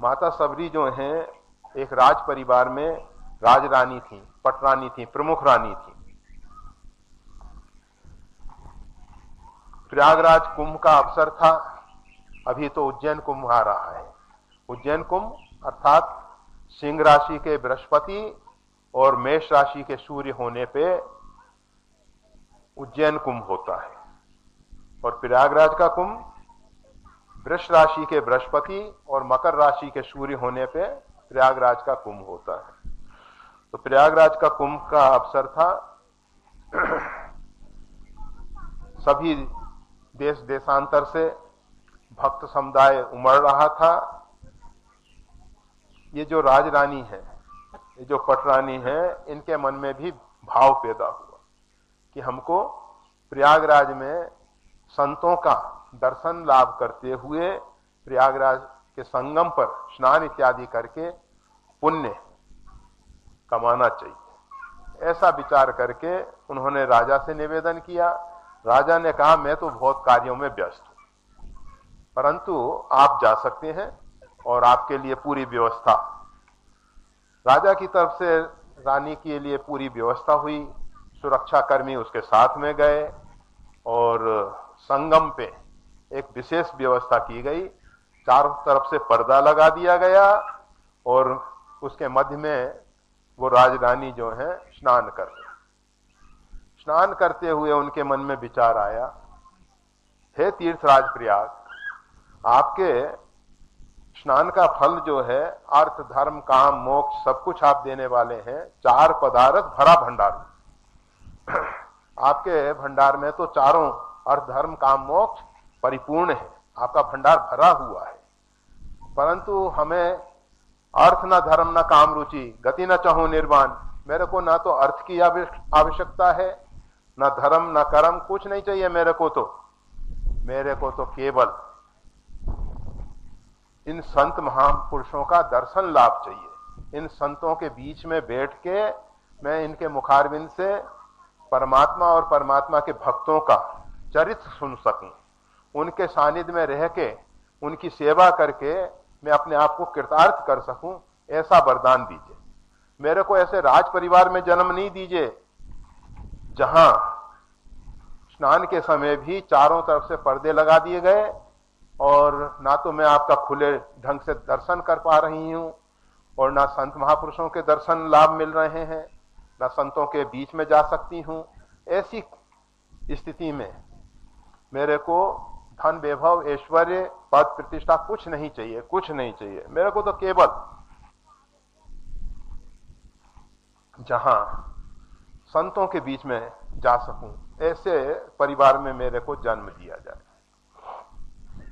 माता सबरी जो हैं एक राज परिवार में राजरानी थी, पटरानी थी, प्रमुख रानी थी। प्रयागराज कुंभ का अवसर था। अभी तो उज्जैन कुंभ आ रहा है। उज्जैन कुंभ अर्थात सिंह राशि के बृहस्पति और मेष राशि के सूर्य होने पे उज्जैन कुंभ होता है, और प्रयागराज का कुंभ वृष राशि के बृहस्पति और मकर राशि के सूर्य होने पे प्रयागराज का कुंभ होता है। तो प्रयागराज का कुंभ का अवसर था। सभी देश देशांतर से भक्त समुदाय उमड़ रहा था। ये जो राजरानी है, ये जो पटरानी है, इनके मन में भी भाव पैदा हुआ कि हमको प्रयागराज में संतों का दर्शन लाभ करते हुए प्रयागराज के संगम पर स्नान इत्यादि करके पुण्य कमाना चाहिए। ऐसा विचार करके उन्होंने राजा से निवेदन किया। राजा ने कहा, मैं तो बहुत कार्यों में व्यस्त हूं, परंतु आप जा सकते हैं और आपके लिए पूरी व्यवस्था। राजा की तरफ से रानी के लिए पूरी व्यवस्था हुई। सुरक्षा कर्मी उसके साथ में गए और संगम पे एक विशेष व्यवस्था की गई। चारों तरफ से पर्दा लगा दिया गया और उसके मध्य में वो राजरानी जो है स्नान कर रही। स्नान करते हुए उनके मन में विचार आया, हे तीर्थराज प्रयाग, आपके स्नान का फल जो है अर्थ धर्म काम मोक्ष सब कुछ आप देने वाले हैं। 4 पदार्थ भरा भंडार, आपके भंडार में तो चारों अर्थ धर्म काम मोक्ष परिपूर्ण है, आपका भंडार भरा हुआ है। परंतु हमें अर्थ न धर्म न काम रुचि गति न चाहूं निर्वाण। मेरे को ना तो अर्थ की आवश्यकता है, न धर्म न कर्म, कुछ नहीं चाहिए मेरे को तो केवल इन संत महापुरुषों का दर्शन लाभ चाहिए। इन संतों के बीच में बैठ के मैं इनके मुखारविंद से परमात्मा और परमात्मा के भक्तों का चरित्र सुन सकूं, उनके सानिध्य में रह के उनकी सेवा करके मैं अपने आप को कृतार्थ कर सकूं, ऐसा वरदान दीजिए। मेरे को ऐसे राज परिवार में जन्म नहीं दीजिए जहां स्नान के समय भी चारों तरफ से पर्दे लगा दिए गए और ना तो मैं आपका खुले ढंग से दर्शन कर पा रही हूं और ना संत महापुरुषों के दर्शन लाभ मिल रहे हैं, ना संतों के बीच में जा सकती हूं। ऐसी स्थिति में मेरे को धन वैभव ऐश्वर्य पद प्रतिष्ठा कुछ नहीं चाहिए, कुछ नहीं चाहिए। मेरे को तो केवल जहां संतों के बीच में जा सकूं, ऐसे परिवार में मेरे को जन्म दिया जाए।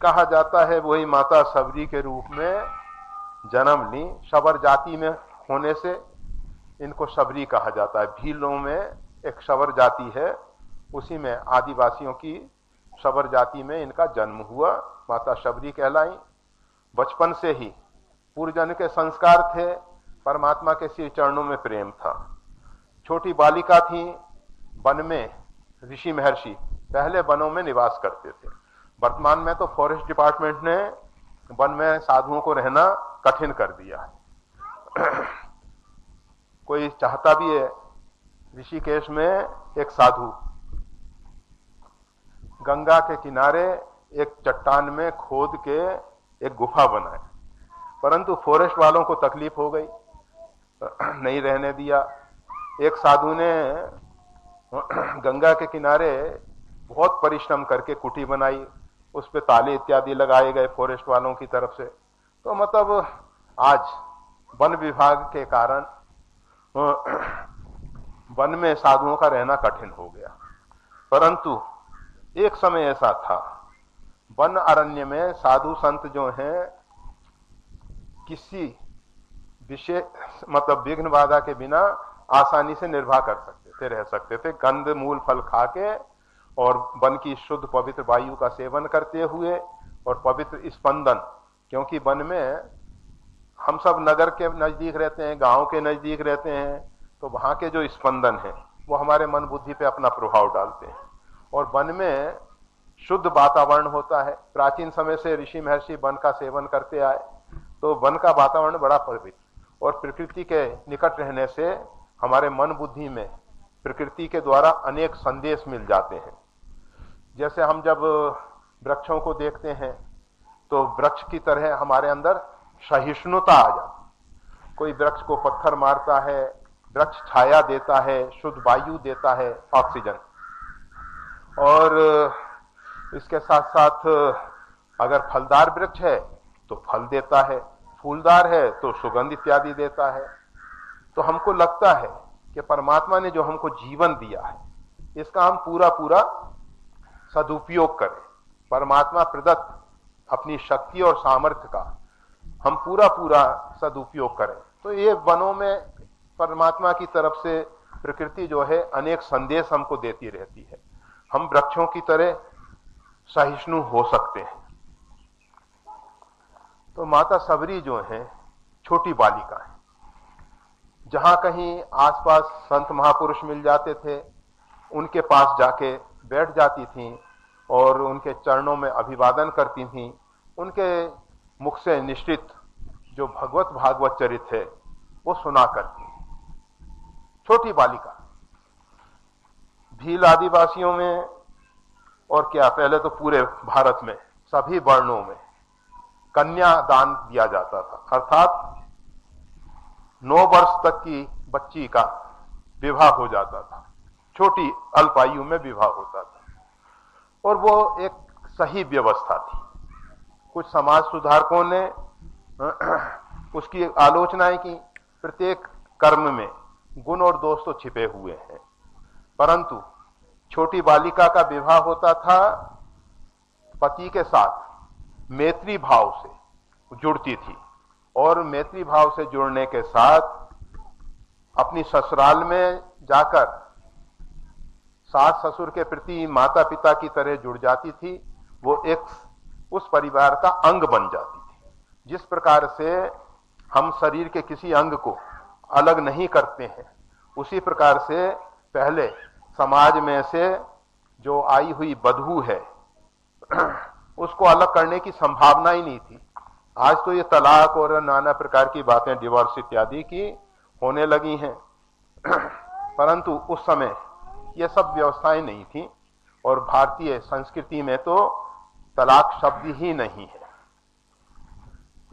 कहा जाता है वही माता सबरी के रूप में जन्म ली। शबर जाति में होने से इनको सबरी कहा जाता है। भीलों में एक शबर जाति है, उसी में आदिवासियों की शबर जाति में इनका जन्म हुआ। माता सबरी कहलाई। बचपन से ही पूर्वजन्म के संस्कार थे, परमात्मा के श्री चरणों में प्रेम था। छोटी बालिका थी, वन में ऋषि महर्षि पहले वनों में निवास करते थे। वर्तमान में तो फॉरेस्ट डिपार्टमेंट ने वन में साधुओं को रहना कठिन कर दिया है। कोई चाहता भी है, ऋषिकेश में एक साधु गंगा के किनारे एक चट्टान में खोद के एक गुफा बनाए, परंतु फॉरेस्ट वालों को तकलीफ हो गई, नहीं रहने दिया। एक साधु ने गंगा के किनारे बहुत परिश्रम करके कुटी बनाई, उस पे ताले इत्यादि लगाए गए फॉरेस्ट वालों की तरफ से। तो मतलब आज वन विभाग के कारण वन में साधुओं का रहना कठिन हो गया। परंतु एक समय ऐसा था, वन अरण्य में साधु संत जो हैं किसी विशेष मतलब विघ्न बाधा के बिना आसानी से निर्वाह कर सकते थे, रह सकते थे, गंध मूल फल खा के और वन की शुद्ध पवित्र वायु का सेवन करते हुए और पवित्र स्पंदन, क्योंकि वन में हम सब नगर के नजदीक रहते हैं, गांव के नजदीक रहते हैं, तो वहां के जो स्पंदन है वो हमारे मन बुद्धि पे अपना प्रभाव डालते हैं और वन में शुद्ध वातावरण होता है। प्राचीन समय से ऋषि महर्षि वन का सेवन करते आए, तो वन का वातावरण बड़ा पवित्र, और प्रकृति के निकट रहने से हमारे मन बुद्धि में प्रकृति के द्वारा अनेक संदेश मिल जाते हैं। जैसे हम जब वृक्षों को देखते हैं तो वृक्ष की तरह हमारे अंदर सहिष्णुता आ जाती। कोई वृक्ष को पत्थर मारता है, वृक्ष छाया देता है, शुद्ध वायु देता है, ऑक्सीजन, और इसके साथ साथ अगर फलदार वृक्ष है तो फल देता है, फूलदार है तो सुगंध इत्यादि देता है। तो हमको लगता है कि परमात्मा ने जो हमको जीवन दिया है इसका हम पूरा पूरा सदुपयोग करें, परमात्मा प्रदत्त अपनी शक्ति और सामर्थ्य का हम पूरा पूरा सदुपयोग करें। तो ये वनों में परमात्मा की तरफ से प्रकृति जो है अनेक संदेश हमको देती रहती है। हम वृक्षों की तरह सहिष्णु हो सकते हैं। तो माता सबरी जो है छोटी बालिका है, जहां कहीं आसपास संत महापुरुष मिल जाते थे उनके पास जाके बैठ जाती थीं और उनके चरणों में अभिवादन करती थीं। उनके मुख से निश्चित जो भगवत भागवत चरित है वो सुना करती थी। छोटी बालिका। भील आदिवासियों में और क्या, पहले तो पूरे भारत में सभी वर्णों में कन्या दान दिया जाता था, अर्थात 9 वर्ष तक की बच्ची का विवाह हो जाता था, छोटी अल्पायु में विवाह होता था, और वो एक सही व्यवस्था थी। कुछ समाज सुधारकों ने उसकी आलोचनाएं की। प्रत्येक कर्म में गुण और दोष तो छिपे हुए हैं, परंतु छोटी बालिका का विवाह होता था पति के साथ मैत्री भाव से जुड़ती थी, और मैत्री भाव से जुड़ने के साथ अपनी ससुराल में जाकर सास ससुर के प्रति माता पिता की तरह जुड़ जाती थी। वो एक उस परिवार का अंग बन जाती थी। जिस प्रकार से हम शरीर के किसी अंग को अलग नहीं करते हैं, उसी प्रकार से पहले समाज में से जो आई हुई बधू है उसको अलग करने की संभावना ही नहीं थी। आज तो ये तलाक और नाना प्रकार की बातें, डिवोर्स इत्यादि की होने लगी हैं, परंतु उस समय ये सब व्यवस्थाएं नहीं थी, और भारतीय संस्कृति में तो तलाक शब्द ही नहीं है।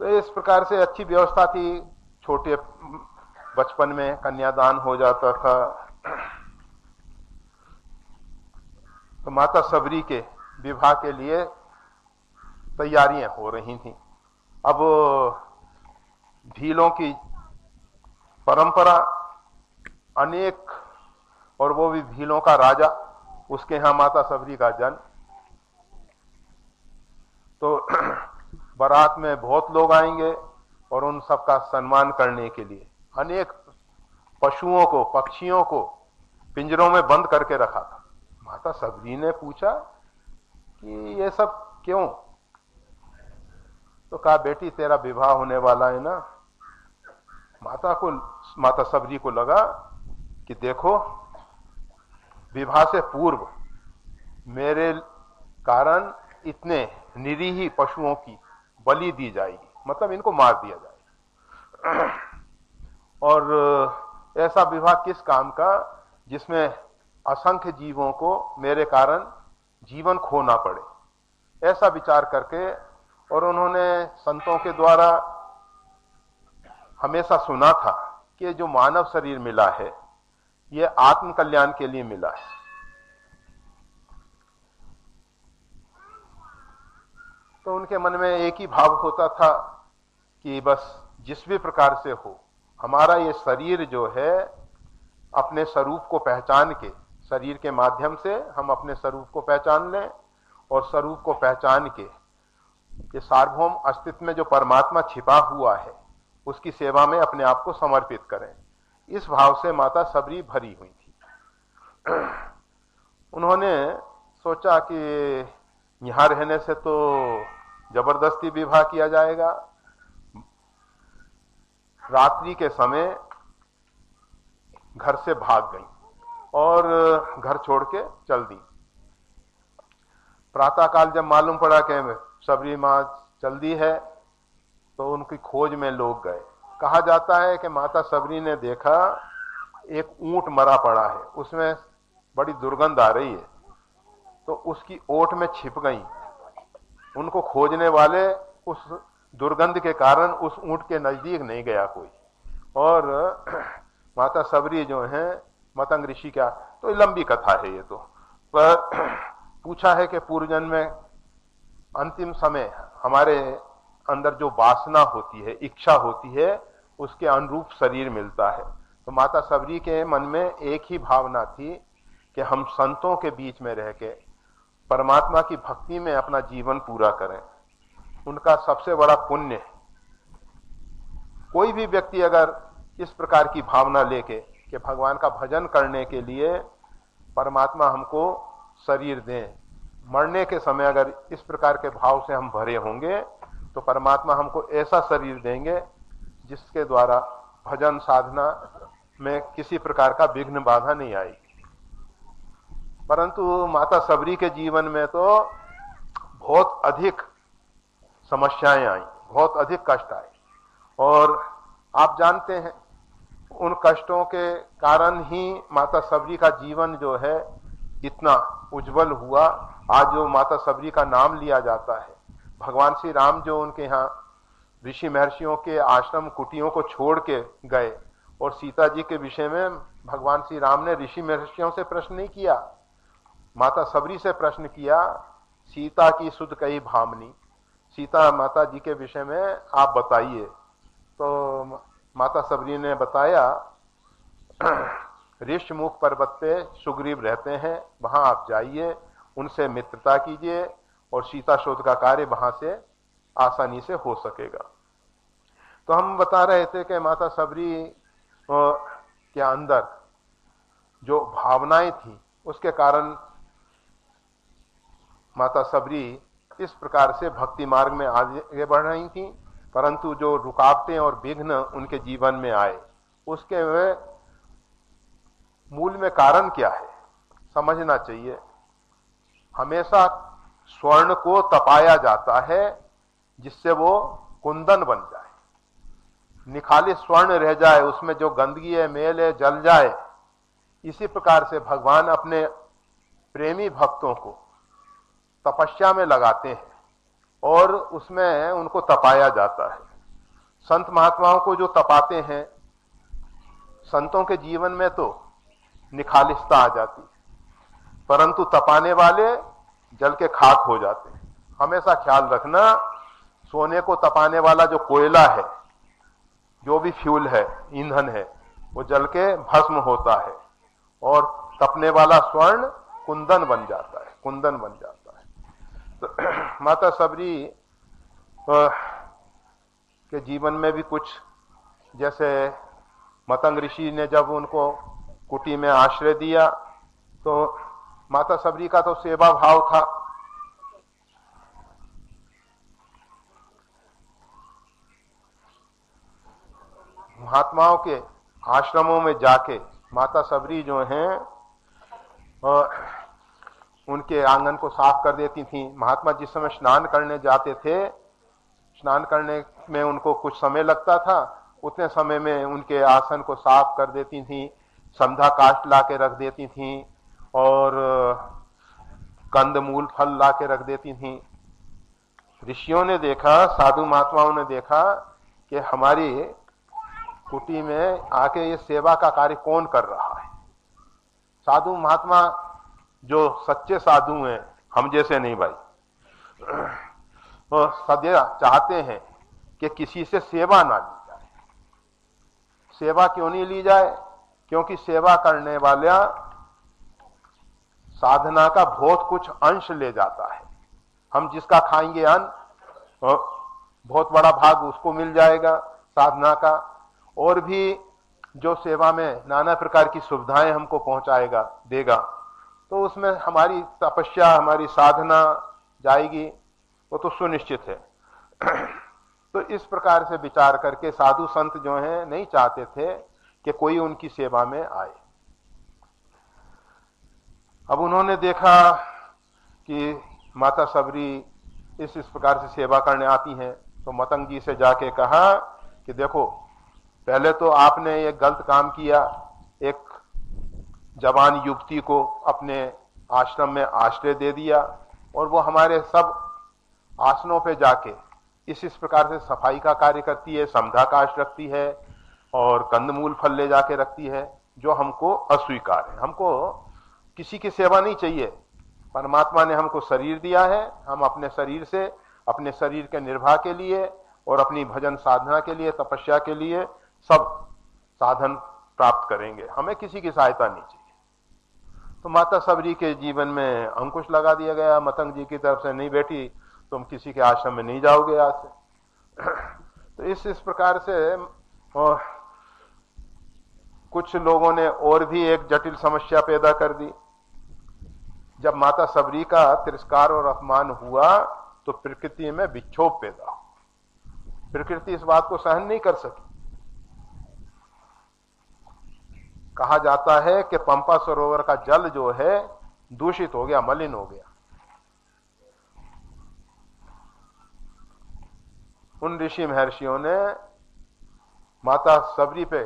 तो इस प्रकार से अच्छी व्यवस्था थी। छोटे बचपन में कन्यादान हो जाता था। तो माता सबरी के विवाह के लिए तैयारियां हो रही थीं। अब भीलों की परंपरा अनेक, और वो भी भीलों का राजा, उसके यहां माता सबरी का जन्म। तो बारात में बहुत लोग आएंगे और उन सबका सम्मान करने के लिए अनेक पशुओं को, पक्षियों को पिंजरों में बंद करके रखा था। माता सबरी ने पूछा कि ये सब क्यों? तो कहा, बेटी तेरा विवाह होने वाला है ना। माता सबरी को लगा कि देखो, विवाह से पूर्व मेरे कारण इतने निरीह पशुओं की बलि दी जाएगी, मतलब इनको मार दिया जाएगा, और ऐसा विवाह किस काम का जिसमें असंख्य जीवों को मेरे कारण जीवन खोना पड़े। ऐसा विचार करके, और उन्होंने संतों के द्वारा हमेशा सुना था कि जो मानव शरीर मिला है ये आत्म कल्याण के लिए मिला है। तो उनके मन में एक ही भाव होता था कि बस जिस भी प्रकार से हो, हमारा ये शरीर जो है अपने स्वरूप को पहचान के, शरीर के माध्यम से हम अपने स्वरूप को पहचान लें, और स्वरूप को पहचान के ये सार्वभौम अस्तित्व में जो परमात्मा छिपा हुआ है उसकी सेवा में अपने आप को समर्पित करें। इस भाव से माता सबरी भरी हुई थी। उन्होंने सोचा कि यहां रहने से तो जबरदस्ती विवाह किया जाएगा। रात्रि के समय घर से भाग गई और घर छोड़ के चल दी। प्रातःकाल जब मालूम पड़ा कि सबरी मां चल दी है, तो उनकी खोज में लोग गए। कहा जाता है कि माता सबरी ने देखा एक ऊंट मरा पड़ा है, उसमें बड़ी दुर्गंध आ रही है, तो उसकी ओट में छिप गई। उनको खोजने वाले उस दुर्गंध के कारण उस ऊंट के नजदीक नहीं गया कोई। और माता सबरी जो है मतंग ऋषि का, तो लंबी कथा है ये तो, पर पूछा है कि पूर्व जन्म में अंतिम समय हमारे अंदर जो वासना होती है, इच्छा होती है, उसके अनुरूप शरीर मिलता है। तो माता सबरी के मन में एक ही भावना थी कि हम संतों के बीच में रह के परमात्मा की भक्ति में अपना जीवन पूरा करें। उनका सबसे बड़ा पुण्य है। कोई भी व्यक्ति अगर इस प्रकार की भावना लेके कि भगवान का भजन करने के लिए परमात्मा हमको शरीर दें, मरने के समय अगर इस प्रकार के भाव से हम भरे होंगे तो परमात्मा हमको ऐसा शरीर देंगे जिसके द्वारा भजन साधना में किसी प्रकार का विघ्न बाधा नहीं आएगी। परंतु माता सबरी के जीवन में तो बहुत अधिक समस्याएं आई, बहुत अधिक कष्ट आए, और आप जानते हैं उन कष्टों के कारण ही माता सबरी का जीवन जो है इतना उज्जवल हुआ। आज जो माता सबरी का नाम लिया जाता है, भगवान श्री राम जो उनके यहाँ ऋषि महर्षियों के आश्रम कुटियों को छोड़ के गए, और सीता जी के विषय में भगवान श्री राम ने ऋषि महर्षियों से प्रश्न नहीं किया, माता सबरी से प्रश्न किया। सीता की सुध कही भामनी, सीता माता जी के विषय में आप बताइए। तो माता सबरी ने बताया, ऋषमुख पर्वत पे सुग्रीव रहते हैं, वहां आप जाइए, उनसे मित्रता कीजिए और सीता शोध का कार्य वहां से आसानी से हो सकेगा। तो हम बता रहे थे कि माता सबरी के अंदर जो भावनाएं थी उसके कारण माता सबरी इस प्रकार से भक्ति मार्ग में आगे बढ़ रही थी। परंतु जो रुकावटें और विघ्न उनके जीवन में आए, उसके मूल में कारण क्या है समझना चाहिए। हमेशा स्वर्ण को तपाया जाता है जिससे वो कुंदन बन जाए, निखालिस स्वर्ण रह जाए, उसमें जो गंदगी है, मेल है, जल जाए। इसी प्रकार से भगवान अपने प्रेमी भक्तों को तपस्या में लगाते हैं और उसमें उनको तपाया जाता है। संत महात्माओं को जो तपाते हैं, संतों के जीवन में तो निखालिसता आ जाती है, परंतु तपाने वाले जल के खाक हो जाते हैं। हमेशा ख्याल रखना, सोने को तपाने वाला जो कोयला है, जो भी फ्यूल है, ईंधन है, वो जल के भस्म होता है, और तपने वाला स्वर्ण कुंदन बन जाता है, कुंदन बन जाता है। तो माता सबरी के जीवन में भी कुछ, जैसे मतंग ऋषि ने जब उनको कुटी में आश्रय दिया, तो माता सबरी का तो सेवा भाव था। महात्माओं के आश्रमों में जाके माता सबरी जो हैं उनके आंगन को साफ कर देती थी। महात्मा जिस समय स्नान करने जाते थे, स्नान करने में उनको कुछ समय लगता था, उतने समय में उनके आसन को साफ कर देती थी, संध्या काष्ठ ला के रख देती थी, और कंद मूल फल ला के रख देती थी। ऋषियों ने देखा, साधु महात्माओं ने देखा कि हमारी कुटी में आके ये सेवा का कार्य कौन कर रहा है। साधु महात्मा जो सच्चे साधु हैं, हम जैसे नहीं भाई, तो सदैव चाहते हैं कि किसी से सेवा ना ली जाए। सेवा क्यों नहीं ली जाए? क्योंकि सेवा करने वाला साधना का बहुत कुछ अंश ले जाता है। हम जिसका खाएंगे अन्न, बहुत बड़ा भाग उसको मिल जाएगा साधना का, और भी जो सेवा में नाना प्रकार की सुविधाएं हमको पहुंचाएगा, देगा, तो उसमें हमारी तपस्या, हमारी साधना जाएगी, वो तो सुनिश्चित है। तो इस प्रकार से विचार करके साधु संत जो हैं नहीं चाहते थे कि कोई उनकी सेवा में आए। अब उन्होंने देखा कि माता सबरी इस प्रकार से सेवा करने आती हैं, तो मतंग जी से जाके कहा कि देखो, पहले तो आपने एक गलत काम किया, एक जवान युवती को अपने आश्रम में आश्रय दे दिया और वो हमारे सब आसनों पे जाके इस प्रकार से सफाई का कार्य करती है, समधा काश रखती है और कंदमूल फल ले जाके रखती है, जो हमको अस्वीकार है। हमको किसी की सेवा नहीं चाहिए। परमात्मा ने हमको शरीर दिया है, हम अपने शरीर से, अपने शरीर के निर्वाह के लिए और अपनी भजन साधना के लिए, तपस्या के लिए सब साधन प्राप्त करेंगे, हमें किसी की सहायता नहीं चाहिए। तो माता सबरी के जीवन में अंकुश लगा दिया गया मतंग जी की तरफ से, नहीं बेटी तुम किसी के आश्रम में नहीं जाओगे आज से। तो इस प्रकार से कुछ लोगों ने और भी एक जटिल समस्या पैदा कर दी। जब माता सबरी का तिरस्कार और अपमान हुआ तो प्रकृति में विक्षोभ पैदा हुआ। प्रकृति इस बात को सहन नहीं कर सकी। कहा जाता है कि पंपा सरोवर का जल जो है दूषित हो गया, मलिन हो गया। उन ऋषि महर्षियों ने माता सबरी पे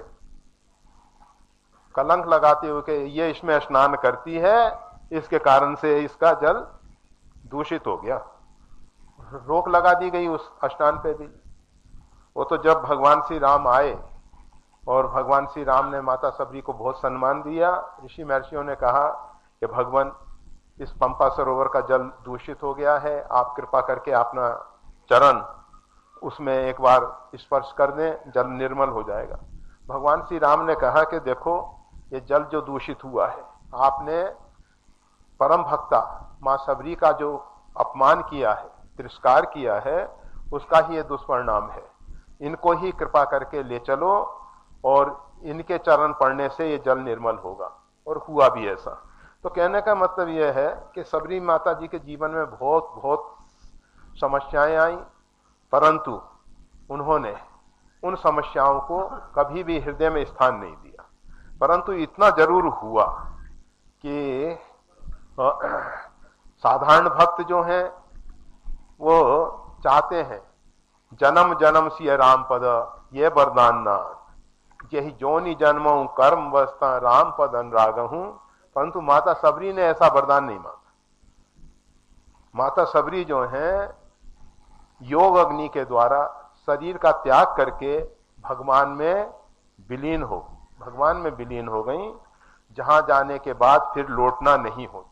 कलंक लगाते हुए कि ये इसमें स्नान करती है, इसके कारण से इसका जल दूषित हो गया। रोक लगा दी गई उस स्नान पे भी। वो तो जब भगवान श्री राम आए और भगवान श्री राम ने माता सबरी को बहुत सम्मान दिया, ऋषि महर्षियों ने कहा कि भगवान, इस पंपा सरोवर का जल दूषित हो गया है, आप कृपा करके अपना चरण उसमें एक बार स्पर्श कर दें, जल निर्मल हो जाएगा। भगवान श्री राम ने कहा कि देखो, ये जल जो दूषित हुआ है, आपने परम भक्ता मां सबरी का जो अपमान किया है, तिरस्कार किया है, उसका ही ये दुष्परिणाम है। इनको ही कृपा करके ले चलो और इनके चरण पड़ने से ये जल निर्मल होगा। और हुआ भी ऐसा। तो कहने का मतलब यह है कि सबरी माता जी के जीवन में बहुत बहुत समस्याएं आई, परंतु उन्होंने उन समस्याओं को कभी भी हृदय में स्थान नहीं दिया। परंतु इतना जरूर हुआ कि साधारण भक्त जो हैं वो चाहते हैं जन्म जन्म सिय राम पद ये वरदान नाथ, यही जोनि जन्मों कर्म वस्ता राम पद अनुराग हूं। परंतु माता सबरी ने ऐसा वरदान नहीं मांगा। माता सबरी जो है योग अग्नि के द्वारा शरीर का त्याग करके भगवान में विलीन हो गई, जहां जाने के बाद फिर लौटना नहीं होता।